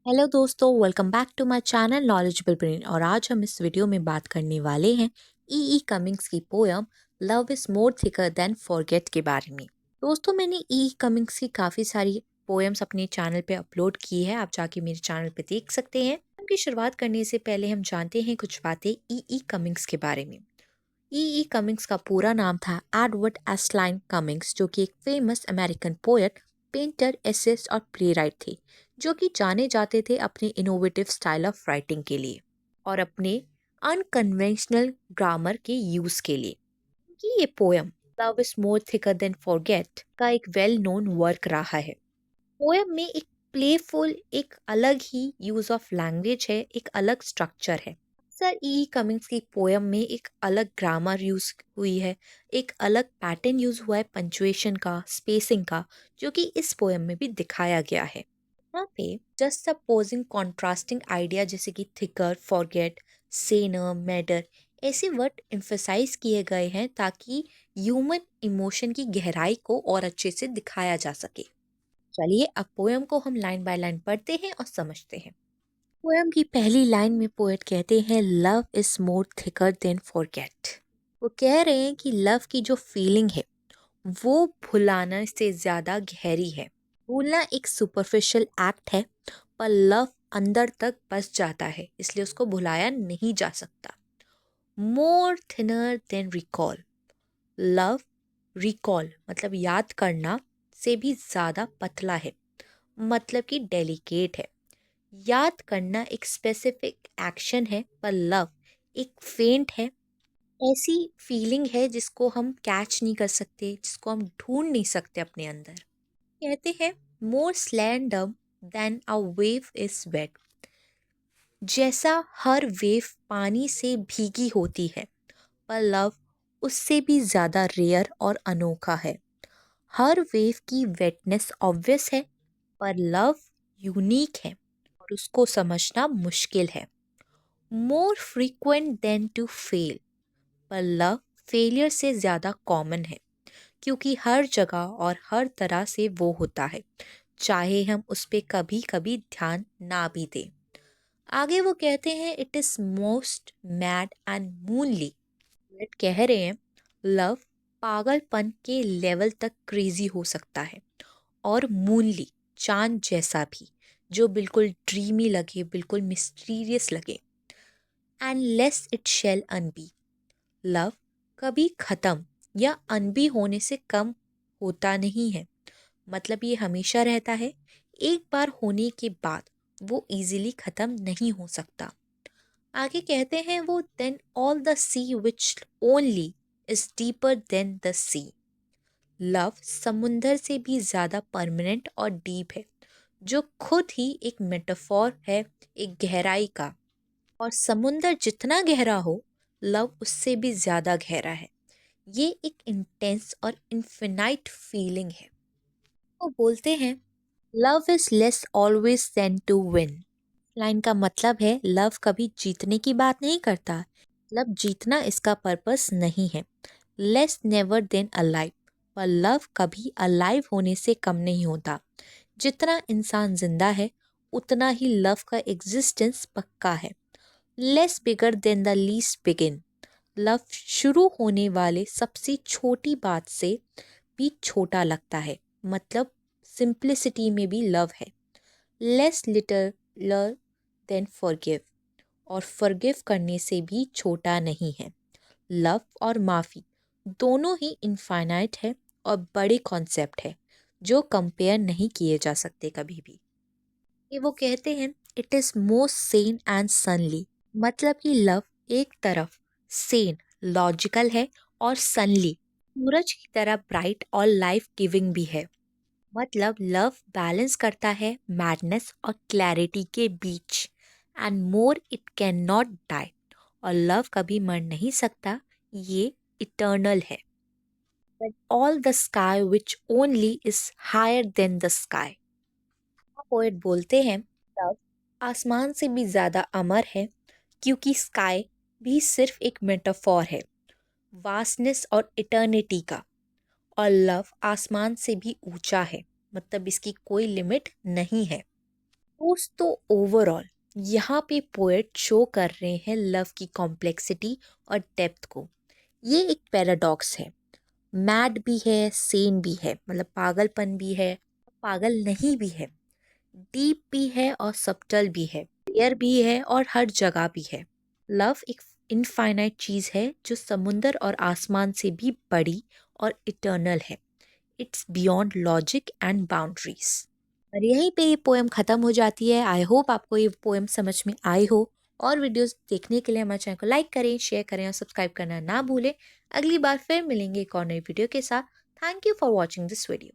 Hello दोस्तों, welcome back to my channel knowledgeable brain. और आज हम इस वीडियो में बात करने वाले हैं ई कमिंग्स की poem love is more thicker than forget के बारे में। दोस्तों, मैंने ई कमिंग्स की काफ़ी सारी पोएम्स अपने चैनल पे अपलोड की है, आप जाके मेरे चैनल पे देख सकते हैं। उनकी शुरुआत करने से पहले हम जानते हैं कुछ बातें ई कमिंग्स के बारे में। ई कमिंग्स का पूरा नाम था एडवर्ड एस्लाइन कमिंग्स, जो कि एक famous American poet, painter, essayist और प्लेराइट थे, जो कि जाने जाते थे अपने इनोवेटिव स्टाइल ऑफ राइटिंग के लिए और अपने अनकन्वेंशनल ग्रामर के यूज के लिए। कि ये poem love is more thicker than forget का एक वेल नोन वर्क रहा है। पोएम में एक प्लेफुल, एक अलग ही यूज ऑफ लैंग्वेज है, एक अलग स्ट्रक्चर है। सर ई कमिंग्स की पोएम में एक अलग ग्रामर यूज हुई है, एक अलग पैटर्न यूज हुआ है पंचुएशन का, स्पेसिंग का, जो कि इस पोएम में भी दिखाया गया है। यहाँ पे जस्ट अपोजिंग कॉन्ट्रास्टिंग आइडिया जैसे कि थिकर, फॉरगेट, सेनर, मैटर, ऐसे वर्ड एम्फसाइज किए गए हैं ताकि ह्यूमन इमोशन की गहराई को और अच्छे से दिखाया जा सके। चलिए अब पोएम को हम लाइन बाय लाइन पढ़ते हैं और समझते हैं। पोएम की पहली लाइन में पोएट कहते हैं love is more thicker than forget. वो कह रहे हैं कि लव की जो फीलिंग है वो भुलाने से ज्यादा गहरी है। भूलना एक सुपरफिशियल एक्ट है, पर लव अंदर तक बस जाता है, इसलिए उसको भुलाया नहीं जा सकता। More thinner than recall. Love recall मतलब याद करना से भी ज्यादा पतला है, मतलब कि डेलिकेट है। याद करना एक स्पेसिफिक एक्शन है, पर लव एक फेंट है, ऐसी फीलिंग है जिसको हम कैच नहीं कर सकते, जिसको हम ढूंढ नहीं सकते अपने अंदर। कहते हैं more seldom than a wave is wet. जैसा हर वेव पानी से भीगी होती है, पर लव उससे भी ज्यादा रेयर और अनोखा है। हर वेव की वेटनेस ऑब्वियस है, पर लव यूनिक है और उसको समझना मुश्किल है। More frequent than to fail. पर लव फेलियर से ज़्यादा कॉमन है, क्योंकि हर जगह और हर तरह से वो होता है, चाहे हम उस पर कभी कभी ध्यान ना भी दें। आगे वो कहते हैं it is most mad and moonly. कह रहे हैं लव पागलपन के लेवल तक क्रेजी हो सकता है, और मूनली चांद जैसा भी, जो बिल्कुल ड्रीमी लगे, बिल्कुल मिस्टीरियस लगे। And less it shall unbe. Love कभी खत्म या अनबी होने से कम होता नहीं है, मतलब ये हमेशा रहता है। एक बार होने के बाद वो इजीली खत्म नहीं हो सकता। आगे कहते हैं वो than all the sea which only is deeper than the sea. Love समुंदर से भी ज्यादा परमानेंट और डीप है, जो खुद ही एक मेटाफॉर है, एक गहराई का। और समुंदर जितना गहरा हो, लव उससे भी ज्यादा गहरा है। ये एक इंटेंस और इन्फिनाइट फीलिंग है। वो बोलते हैं love is less always than to win. Line का मतलब है लव कभी जीतने की बात नहीं करता, मतलब जीतना इसका पर्पस नहीं है। Less never than alive. पर लव कभी अलाइव होने से कम नहीं होता। जितना इंसान जिंदा है, उतना ही लव का एग्जिस्टेंस पक्का है। Less bigger than the least begin. Love शुरू होने वाले सबसे छोटी बात से भी छोटा लगता है, मतलब सिंप्लिसिटी में भी लव है। Less littler than forgive. और फॉरगिव करने से भी छोटा नहीं है। लव और माफ़ी दोनों ही इनफाइनाइट है और बड़े कॉन्सेप्ट है, जो कंपेयर नहीं किए जा सकते कभी भी। ये वो कहते हैं it is most sane and sunly. मतलब कि लव एक तरफ सेन, लॉजिकल है, और सनली, सूरज की तरह ब्राइट और लाइफ गिविंग भी है। मतलब लव बैलेंस करता है मैडनेस और क्लैरिटी के बीच। And more it can not die. और लव कभी मर नहीं सकता, ये इटर्नल है। But all the sky which only is higher than the sky. Poet बोलते हैं लव आसमान से भी ज्यादा अमर है, क्योंकि स्काई भी सिर्फ एक मेटाफॉर है वास्टनेस और इटर्निटी का। और लव आसमान से भी ऊंचा है, मतलब इसकी कोई लिमिट नहीं है। दोस्तों ओवरऑल यहाँ पे पोएट शो कर रहे हैं लव की कॉम्प्लेक्सिटी और डेप्थ को। ये एक पैराडॉक्स है, मैड भी है, सेन भी है, मतलब पागलपन भी है, पागल नहीं भी है, डीप भी है और सब्टल भी है, क्लियर भी है और हर जगह भी है। लव एक इनफाइनाइट चीज है जो समुंदर और आसमान से भी बड़ी और इटर्नल है। It's beyond logic and boundaries. और यहीं पे ये पोएम ख़त्म हो जाती है। आई होप आपको ये पोएम समझ में आई हो। और वीडियोस देखने के लिए हमारे चैनल को लाइक करें, शेयर करें और सब्सक्राइब करना ना भूलें। अगली बार फिर मिलेंगे एक और नई वीडियो के साथ। Thank you for watching this video.